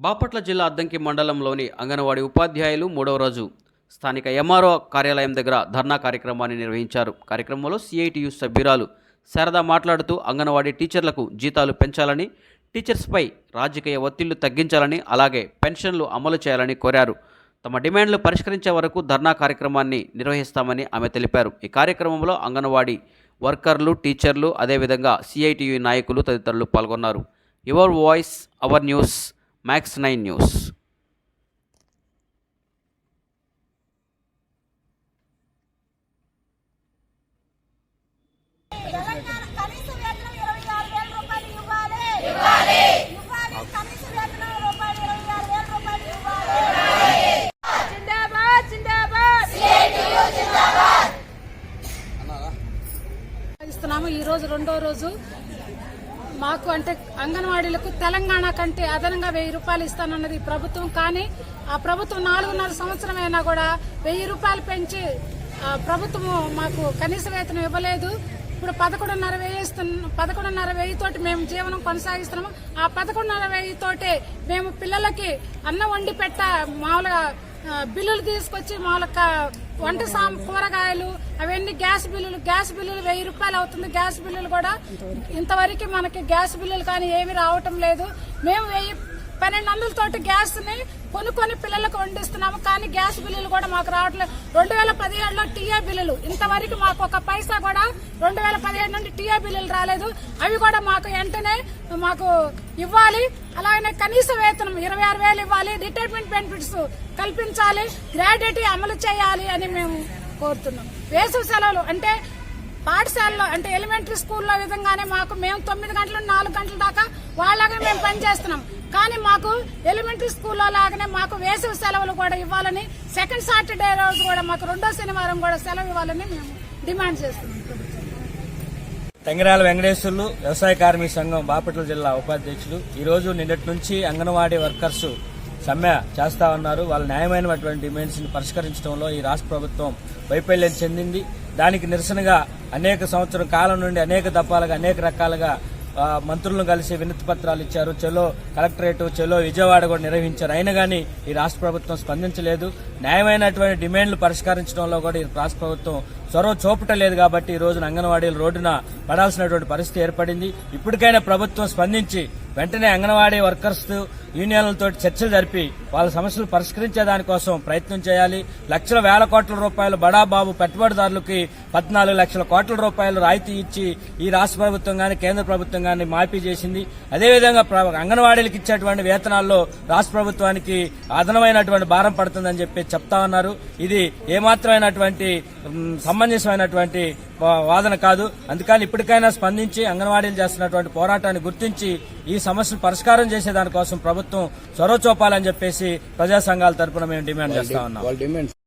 బాపట్ల జిల్లా అద్దంకి మండలంలోని అంగన్వాడీ ఉపాధ్యాయులు మూడవ రోజు స్థానిక ఎంఆర్ఓ కార్యాలయం దగ్గర ధర్నా కార్యక్రమాన్ని నిర్వహించారు. కార్యక్రమంలో సిఐటియు సభ్యురాలు శారద మాట్లాడుతూ అంగన్వాడీ టీచర్లకు జీతాలు పెంచాలని, టీచర్స్పై రాజకీయ ఒత్తిళ్లు తగ్గించాలని, అలాగే పెన్షన్లు అమలు చేయాలని కోరారు. తమ డిమాండ్లు పరిష్కరించే వరకు ధర్నా కార్యక్రమాన్ని నిర్వహిస్తామని ఆమె తెలిపారు. ఈ కార్యక్రమంలో అంగన్వాడీ వర్కర్లు, టీచర్లు, అదేవిధంగా సిఐటియు నాయకులు తదితరులు పాల్గొన్నారు. Your voice hour news, Max 9 News. ఈ రోజు రెండో రోజు మాకు అంటే అంగన్వాడీలకు తెలంగాణ కంటే అదనంగా 1000 రూపాయలు ఇస్తానన్నది ప్రభుత్వం. కానీ ఆ ప్రభుత్వం 4.5 సంవత్సరమైనా కూడా 1000 రూపాయలు పెంచి ప్రభుత్వం మాకు కనీస వేతనం ఇవ్వలేదు. ఇప్పుడు 11,500 తోటి మేము జీవనం కొనసాగిస్తున్నాము. ఆ 11,500 తోటే మేము పిల్లలకి అన్నం వండి మామూలుగా బిల్లులు తీసుకొచ్చి మామూలుగా వంట కూరగాయలు అవన్నీ గ్యాస్ బిల్లులు 1000 రూపాయలు అవుతుంది. గ్యాస్ బిల్లులు కూడా ఇంతవరకు మనకి గ్యాస్ బిల్లులు కానీ ఏమి రావటం లేదు. మేము 1,200 తోటి గ్యాస్ ని కొనుక్కొని పిల్లలకు వండిస్తున్నాము. కానీ గ్యాస్ బిల్లులు కూడా మాకు రావట్లేదు. 2017లో టీఏ బిల్లులు ఇంతవరకు మాకు ఒక పైసా కూడా 2017 నుండి టీఏ బిల్లులు రాలేదు. అవి కూడా మాకు వెంటనే మాకు ఇవ్వాలి. అలాగే కనీస వేతనం 26,000 ఇవ్వాలి. రిటైర్మెంట్ బెనిఫిట్స్ కల్పించాలి. గ్రాడ్యుయేటీ అమలు చేయాలి అని మేము కోరుతున్నాం. వేసవి సెలవులు అంటే పాఠశాలలో అంటే ఎలిమెంటరీ స్కూల్లో విధంగానే మేము 9 గంటల నుండి 4 గంటల దాకా వాళ్ళగా మేము పనిచేస్తున్నాం. కానీ మాకు ఎలిమెంటరీ స్కూల్లో లాగానే మాకు వేసవి సెలవులు కూడా ఇవ్వాలని, సెకండ్ సాటర్డే రోజు కూడా మాకు 2వ శనివారం కూడా సెలవు ఇవ్వాలని మేము డిమాండ్ చేస్తున్నాం. తంగిరాల వెంకటేశ్వర్లు వ్యవసాయ కార్మిక సంఘం బాపట్ల జిల్లా ఉపాధ్యక్షులు. ఈ రోజు నిన్నటి నుంచి అంగన్వాడీ వర్కర్స్ సమ్మె చేస్తా ఉన్నారు. వాళ్ళ న్యాయమైనటువంటి డిమాండ్స్ ని పరిష్కరించడంలో ఈ రాష్ట్ర ప్రభుత్వం వైఫల్యం చెందింది. దానికి నిరసనగా అనేక సంవత్సరం కాలం నుండి అనేక దఫాలుగా అనేక రకాలుగా మంత్రులను కలిసి వినతి పత్రాలు ఇచ్చారు. చెలో కలెక్టరేట్, చెలో విజయవాడ కూడా నిర్వహించారు. అయినా కానీ ఈ రాష్ట్ర ప్రభుత్వం స్పందించలేదు. న్యాయమైనటువంటి డిమాండ్లు పరిష్కరించడంలో కూడా ఈ రాష్ట్ర ప్రభుత్వం చొరవ చూపటలేదు. కాబట్టి ఈ రోజున అంగన్వాడీలు రోడ్డున పడాల్సినటువంటి పరిస్థితి ఏర్పడింది. ఇప్పటికైనా ప్రభుత్వం స్పందించి వెంటనే అంగన్వాడీ వర్కర్స్ యూనియన్లతో చర్చలు జరిపి వాళ్ళ సమస్యలు పరిష్కరించే దానికోసం ప్రయత్నం చేయాలి. లక్షల వేల కోట్ల రూపాయలు బడాబాబు పెట్టుబడిదారులకి 14 లక్షల కోట్ల రూపాయలు రాయితీ ఇచ్చి ఈ రాష్ట్ర ప్రభుత్వం గాని కేంద్ర ప్రభుత్వం గాని మాఫీ చేసింది. అదేవిధంగా అంగన్వాడీలకు ఇచ్చేటువంటి వేతనాల్లో రాష్ట్ర ప్రభుత్వానికి అదనమైనటువంటి భారం పడుతుందని చెప్పి చెప్తా ఉన్నారు. ఇది ఏమాత్రమైనటువంటి సమంజసమైనటువంటి వాదన కాదు. అందుకని ఇప్పటికైనా స్పందించి అంగన్వాడీలు చేస్తున్నటువంటి పోరాటాన్ని గుర్తించి ఈ సమస్యను పరిష్కారం చేసే దానికోసం ప్రభుత్వం చొరవ చూపాలని చెప్పేసి ప్రజా సంఘాల తరపున మేము డిమాండ్ చేస్తా ఉన్నాం.